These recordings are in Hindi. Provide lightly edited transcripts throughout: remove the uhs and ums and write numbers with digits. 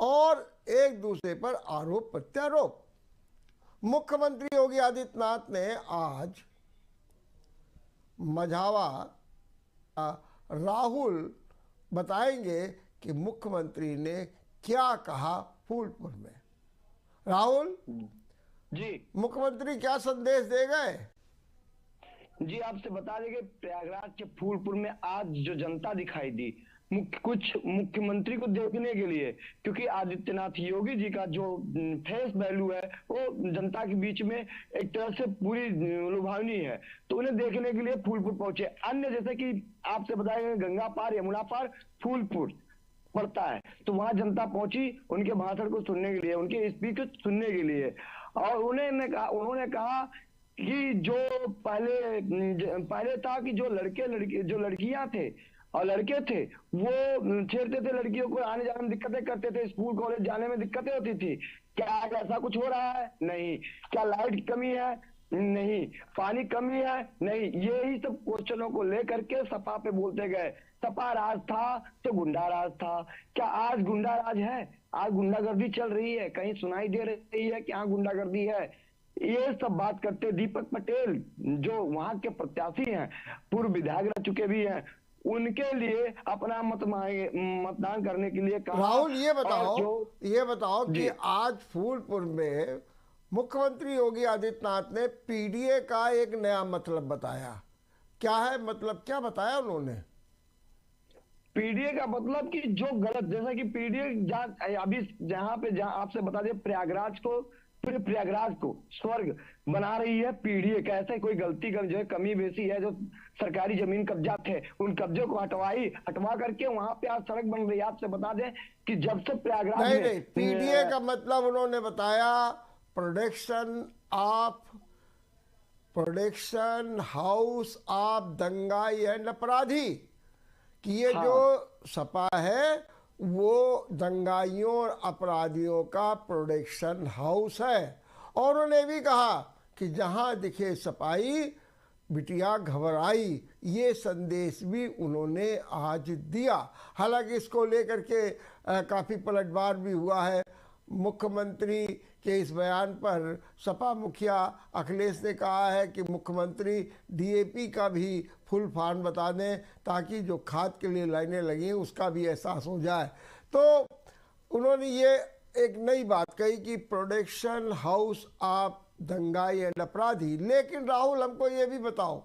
और एक दूसरे पर आरोप प्रत्यारोप। मुख्यमंत्री योगी आदित्यनाथ ने आज मझावा राहुल बताएंगे कि मुख्यमंत्री ने क्या कहा फूलपुर में। राहुल जी मुख्यमंत्री क्या संदेश दे गए? जी, आपसे बता देंगे प्रयागराज के फूलपुर में आज जो जनता दिखाई दी कुछ मुख्यमंत्री को देखने के लिए, क्योंकि आदित्यनाथ योगी जी का जो फेस वैल्यू है वो जनता के बीच में एक तरह से पूरी लुभावनी है, तो उन्हें देखने के लिए फूलपुर पहुंचे। अन्य जैसे कि आपसे बताया गंगा पार यमुना पार फूलपुर पड़ता है, तो वहां जनता पहुंची उनके भाषण को सुनने के लिए, उनके स्पीच को सुनने के लिए। और उन्होंने कहा कि जो पहले था कि जो लड़कियां थे और लड़के थे वो छेड़ते थे लड़कियों को, आने जाने में दिक्कतें करते थे, स्कूल कॉलेज जाने में दिक्कतें होती थी। क्या ऐसा कुछ हो रहा है? नहीं। क्या लाइट की कमी है? नहीं। पानी कमी है? नहीं। यही सब क्वेश्चनों को लेकर के सपा पे बोलते गए। सपा राज था तो गुंडा राज था। क्या आज गुंडा राज है? आज गुंडागर्दी चल रही है? कहीं सुनाई दे रही है कि हाँ गुंडागर्दी है? ये सब बात करते दीपक पटेल जो वहां के प्रत्याशी हैं, पूर्व विधायक रह चुके भी हैं, उनके लिए अपना मतदान करने के लिए कहा। राहुल ये बताओ कि आज फूलपुर में मुख्यमंत्री योगी आदित्यनाथ ने पीडीए का एक नया मतलब बताया। क्या है मतलब, क्या बताया उन्होंने? पीडीए का मतलब कि जो गलत, जैसा कि पीडीए अभी जहां आपसे बता दें पूरे प्रयागराज को स्वर्ग बना रही है पीडीए। कैसे कोई गलती कर जो है कमी बेसी है, जो सरकारी जमीन कब्जा थे उन कब्जे को हटवा करके वहां पे आज सड़क बन रही है। आपसे बता दें कि जब से प्रयागराज नहीं, पीडीए का मतलब उन्होंने बताया प्रोडक्शन हाउस ऑफ दंगाई एंड अपराधी, कि ये जो सपा है वो दंगाइयों और अपराधियों का प्रोडक्शन हाउस है। और उन्होंने भी कहा कि जहां दिखे सपाई बिटिया घबराई, ये संदेश भी उन्होंने आज दिया। हालांकि इसको लेकर के काफ़ी पलटवार भी हुआ है। मुख्यमंत्री के इस बयान पर सपा मुखिया अखिलेश ने कहा है कि मुख्यमंत्री डीएपी का भी फुल फॉर्म बता दें ताकि जो खाद के लिए लाइनें लगी हैं उसका भी एहसास हो जाए। तो उन्होंने ये एक नई बात कही कि प्रोडक्शन हाउस ऑफ दंगाई एंड अपराधी। लेकिन राहुल हमको ये भी बताओ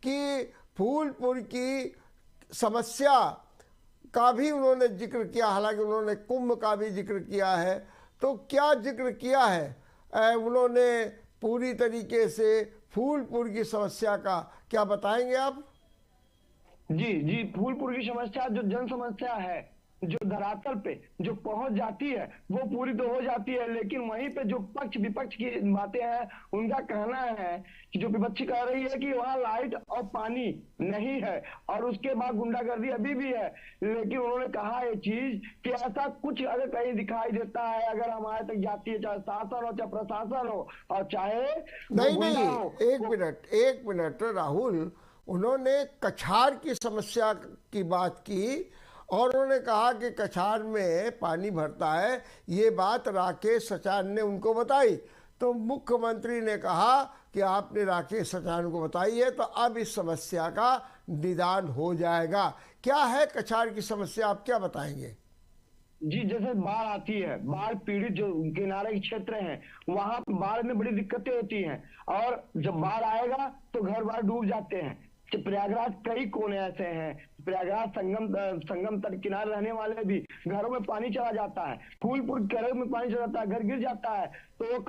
कि फूलपुर की समस्या का भी उन्होंने जिक्र किया, हालांकि उन्होंने कुंभ का भी जिक्र किया है। तो क्या जिक्र किया है उन्होंने पूरी तरीके से फूलपुर की समस्या का, क्या बताएंगे आप? जी, फूलपुर की समस्या जो जन समस्या है, जो धरातल पे जो पहुंच जाती है वो पूरी तो हो जाती है, लेकिन वहीं पे जो पक्ष विपक्ष की बातें हैं उनका कहना है कि जो विपक्षी कह रही है कि वहां लाइट और पानी नहीं है और उसके बाद गुंडागर्दी अभी भी है। लेकिन उन्होंने कहा ये चीज कि ऐसा कुछ अगर कहीं दिखाई देता है, अगर हमारे तक जाती है, चाहे शासन हो चाहे प्रशासन हो और चाहे नहीं, एक मिनट राहुल, उन्होंने कछार की समस्या की बात की और उन्होंने कहा कि कछार में पानी भरता है। ये बात राकेश सचान ने उनको बताई, तो मुख्यमंत्री ने कहा कि आपने राकेश सचान को बताई है तो अब इस समस्या का निदान हो जाएगा। क्या है कछार की समस्या, आप क्या बताएंगे? जी, जैसे बाढ़ आती है, बाढ़ पीड़ित जो किनारे के क्षेत्र हैं वहां बाढ़ में बड़ी दिक्कतें होती हैं, और जब बाढ़ आएगा तो घर बार डूब जाते हैं। प्रयागराज कई कोने ऐसे हैं, प्रयागराज संगम तट किनारे रहने वाले भी घरों में पानी चला जाता है, फूलपुर घरों में पानी चला जाता है, घर गिर जाता है, तो वो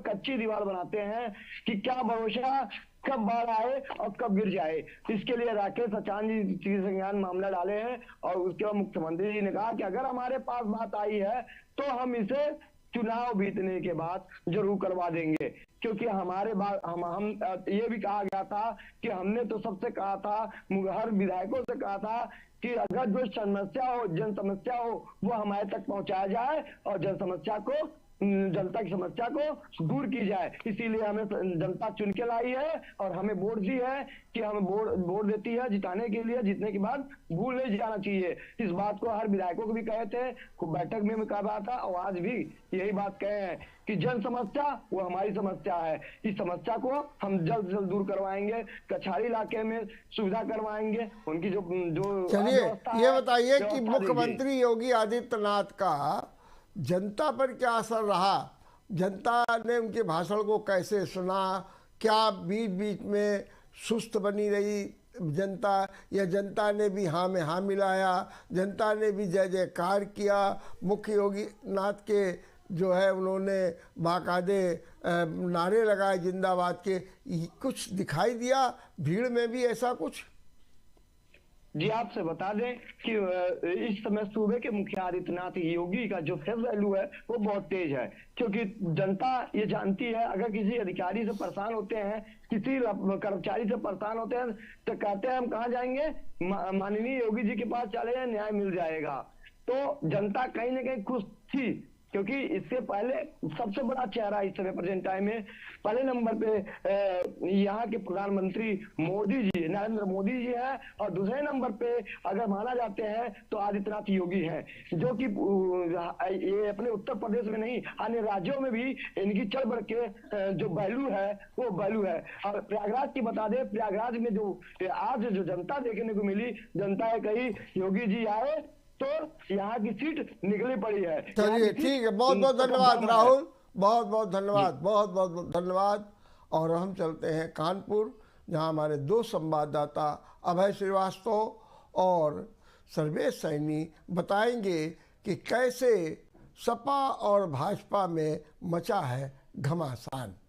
कच्ची दीवार बनाते हैं कि क्या भरोसा कब बाढ़ आए और कब गिर जाए। इसके लिए राकेश सचान जी संज्ञान मामला डाले हैं और उसके बाद मुख्यमंत्री जी ने कहा कि अगर हमारे पास बात आई है तो हम इसे चुनाव बीतने के बाद जरूर करवा देंगे, क्योंकि हमारे बाद हम ये भी कहा गया था कि हमने तो सबसे कहा था, हर विधायकों से कहा था कि अगर जो समस्या हो, जन समस्या हो, वो हमारे तक पहुंचाया जाए और जन समस्या को जनता की समस्या को दूर की जाए। इसीलिए हमें जनता चुन के लाई है और हमें वोट दी है कि हमें वोट देती है जिताने के लिए। जीतने के बाद भूल नहीं जाना चाहिए। इस बात को हर विधायकों को भी कहे थे, खूब बैठक में कहा बात था और आज भी यही बात कहे हैं कि जन समस्या वो हमारी समस्या है। इस समस्या को हम जल्द से जल्द दूर करवाएंगे। कछारी इलाके में सुविधा करवाएंगे, उनकी जो जो चलिए अव्यवस्था ये है, बताइए कि व्यवस्था मुख्यमंत्री योगी आदित्यनाथ का जनता पर क्या असर रहा? जनता ने उनके भाषण को कैसे सुना? क्या बीच बीच में सुस्त बनी रही जनता, या जनता ने भी हाँ में हाँ मिलाया, जनता ने भी जय जयकार किया? मुख्य योगी नाथ के जो है उन्होंने बाकायदे नारे लगाए जिंदाबाद के, कुछ दिखाई दिया भीड़ में भी ऐसा कुछ? जी आपसे बता दें कि इस समय सूबे के मुखिया आदित्यनाथ योगी का जो फेस वैल्यू है वो बहुत तेज है, क्योंकि जनता ये जानती है अगर किसी अधिकारी से परेशान होते हैं, किसी कर्मचारी से परेशान होते हैं तो कहते हैं हम कहाँ जाएंगे, माननीय योगी जी के पास चले जाए, न्याय मिल जाएगा। तो जनता कहीं ना कहीं खुश थी, क्योंकि इससे पहले सबसे बड़ा चेहरा इस समय प्रेजेंट टाइम में पहले नंबर पे यहाँ के प्रधानमंत्री मोदी जी, नरेंद्र मोदी जी है, और दूसरे नंबर पे अगर माना जाते हैं तो आदित्यनाथ योगी हैं, जो कि ये अपने उत्तर प्रदेश में नहीं अन्य राज्यों में भी इनकी चढ़ बढ़ के जो वैल्यू है वो वैल्यू है। और प्रयागराज की बता दें, प्रयागराज में जो आज जो जनता देखने को मिली, जनता है कही योगी जी आए तो यहाँ की सीट निकली पड़ी है। चलिए ठीक है, बहुत बहुत धन्यवाद राहुल, बहुत बहुत धन्यवाद, बहुत बहुत धन्यवाद। और हम चलते हैं कानपुर, जहाँ हमारे दो संवाददाता अभय श्रीवास्तव और सर्वेश सैनी बताएंगे कि कैसे सपा और भाजपा में मचा है घमासान।